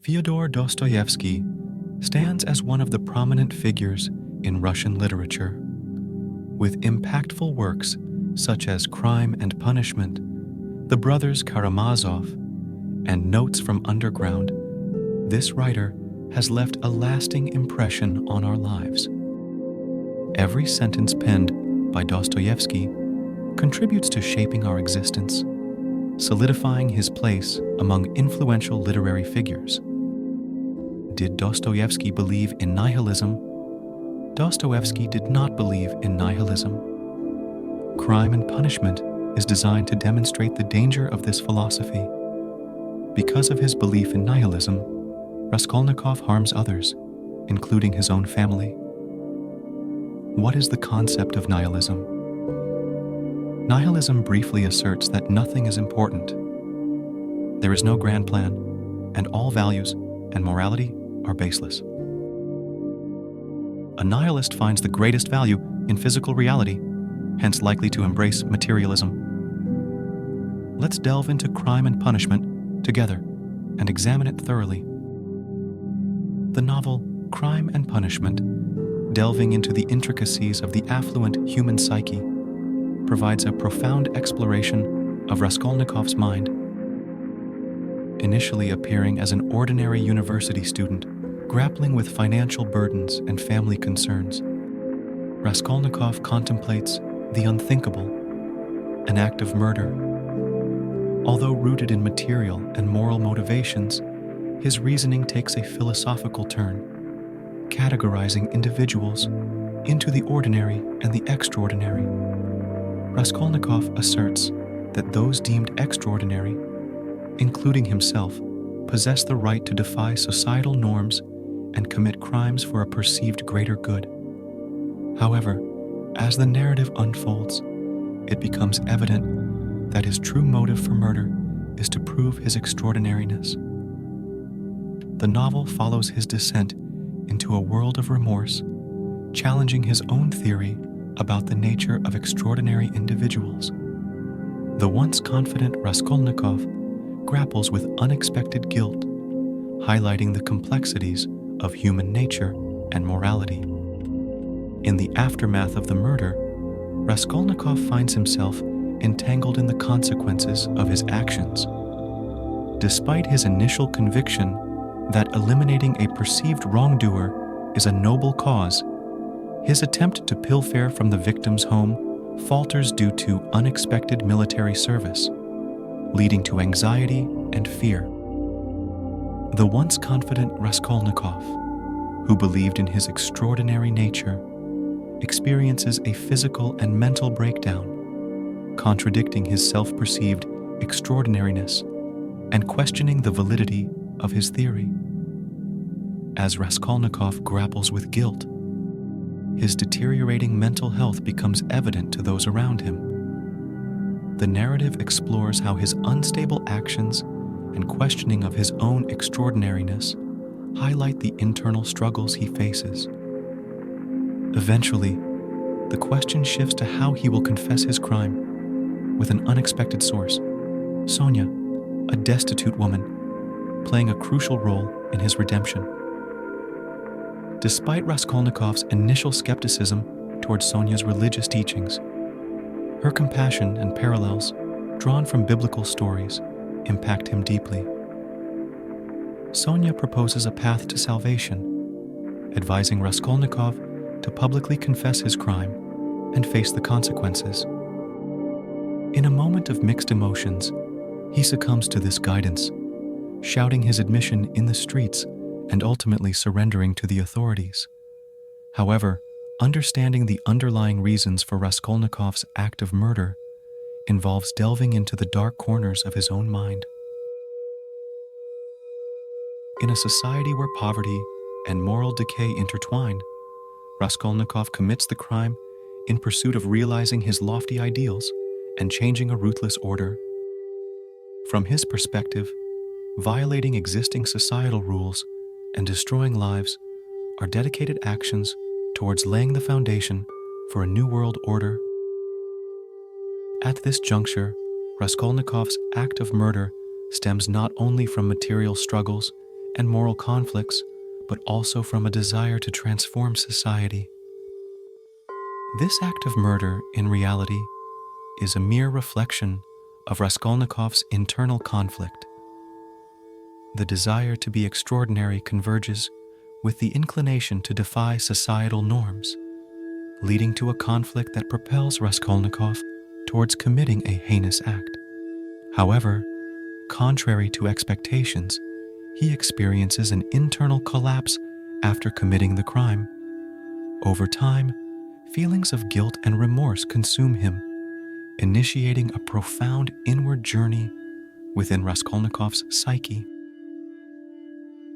Fyodor Dostoevsky stands as one of the prominent figures in Russian literature. With impactful works such as Crime and Punishment, The Brothers Karamazov, and Notes from Underground, this writer has left a lasting impression on our lives. Every sentence penned by Dostoevsky contributes to shaping our existence, solidifying his place among influential literary figures. Did Dostoevsky believe in nihilism? Dostoevsky did not believe in nihilism. Crime and Punishment is designed to demonstrate the danger of this philosophy. Because of his belief in nihilism, Raskolnikov harms others, including his own family. What is the concept of nihilism? Nihilism briefly asserts that nothing is important. There is no grand plan, and all values and morality are baseless. A nihilist finds the greatest value in physical reality, hence likely to embrace materialism. Let's delve into Crime and Punishment together and examine it thoroughly. The novel Crime and Punishment, delving into the intricacies of the affluent human psyche, provides a profound exploration of Raskolnikov's mind. Initially appearing as an ordinary university student, grappling with financial burdens and family concerns, Raskolnikov contemplates the unthinkable, an act of murder. Although rooted in material and moral motivations, his reasoning takes a philosophical turn, categorizing individuals into the ordinary and the extraordinary. Raskolnikov asserts that those deemed extraordinary, including himself, possess the right to defy societal norms and commit crimes for a perceived greater good. However, as the narrative unfolds, it becomes evident that his true motive for murder is to prove his extraordinariness. The novel follows his descent into a world of remorse, challenging his own theory about the nature of extraordinary individuals. The once confident Raskolnikov grapples with unexpected guilt, highlighting the complexities of human nature and morality. In the aftermath of the murder, Raskolnikov finds himself entangled in the consequences of his actions. Despite his initial conviction that eliminating a perceived wrongdoer is a noble cause, his attempt to pilfer from the victim's home falters due to unexpected military service, leading to anxiety and fear. The once confident Raskolnikov, who believed in his extraordinary nature, experiences a physical and mental breakdown, contradicting his self-perceived extraordinariness and questioning the validity of his theory. As Raskolnikov grapples with guilt, his deteriorating mental health becomes evident to those around him. The narrative explores how his unstable actions and questioning of his own extraordinariness highlight the internal struggles he faces. Eventually, the question shifts to how he will confess his crime, with an unexpected source, Sonia, a destitute woman, playing a crucial role in his redemption. Despite Raskolnikov's initial skepticism towards Sonia's religious teachings, her compassion and parallels, drawn from biblical stories, impact him deeply. Sonia proposes a path to salvation, advising Raskolnikov to publicly confess his crime and face the consequences. In a moment of mixed emotions, he succumbs to this guidance, shouting his admission in the streets and ultimately surrendering to the authorities. However, understanding the underlying reasons for Raskolnikov's act of murder involves delving into the dark corners of his own mind. In a society where poverty and moral decay intertwine, Raskolnikov commits the crime in pursuit of realizing his lofty ideals and changing a ruthless order. From his perspective, violating existing societal rules and destroying lives are dedicated actions towards laying the foundation for a new world order. At this juncture, Raskolnikov's act of murder stems not only from material struggles and moral conflicts, but also from a desire to transform society. This act of murder, in reality, is a mere reflection of Raskolnikov's internal conflict. The desire to be extraordinary converges with the inclination to defy societal norms, leading to a conflict that propels Raskolnikov towards committing a heinous act. However, contrary to expectations, he experiences an internal collapse after committing the crime. Over time, feelings of guilt and remorse consume him, initiating a profound inward journey within Raskolnikov's psyche.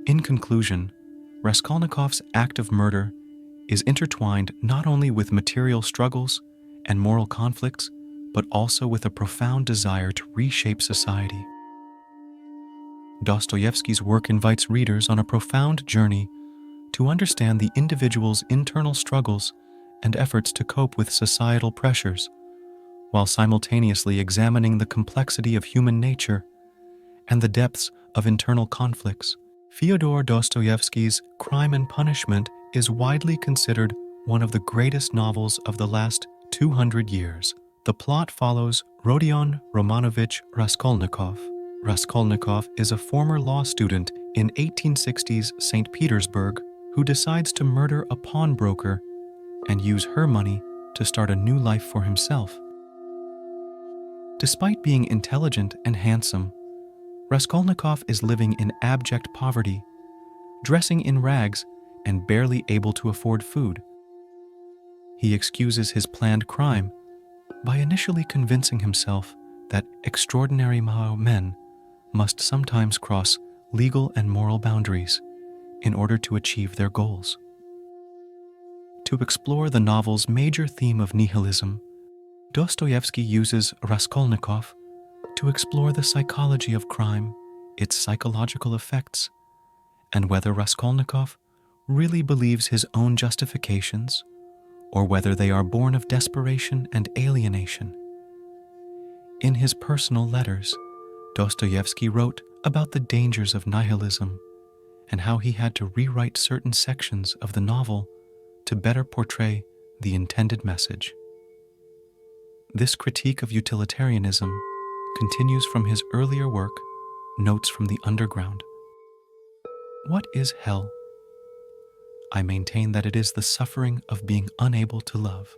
In conclusion, Raskolnikov's act of murder is intertwined not only with material struggles and moral conflicts, but also with a profound desire to reshape society. Dostoevsky's work invites readers on a profound journey to understand the individual's internal struggles and efforts to cope with societal pressures, while simultaneously examining the complexity of human nature and the depths of internal conflicts. Fyodor Dostoevsky's Crime and Punishment is widely considered one of the greatest novels of the last 200 years. The plot follows Rodion Romanovich Raskolnikov. Raskolnikov is a former law student in 1860s St. Petersburg who decides to murder a pawnbroker and use her money to start a new life for himself. Despite being intelligent and handsome, Raskolnikov is living in abject poverty, dressing in rags and barely able to afford food. He excuses his planned crime by initially convincing himself that extraordinary men must sometimes cross legal and moral boundaries in order to achieve their goals. To explore the novel's major theme of nihilism, Dostoevsky uses Raskolnikov to explore the psychology of crime, its psychological effects, and whether Raskolnikov really believes his own justifications or whether they are born of desperation and alienation. In his personal letters, Dostoevsky wrote about the dangers of nihilism and how he had to rewrite certain sections of the novel to better portray the intended message. This critique of utilitarianism continues from his earlier work, Notes from the Underground. What is hell? I maintain that it is the suffering of being unable to love.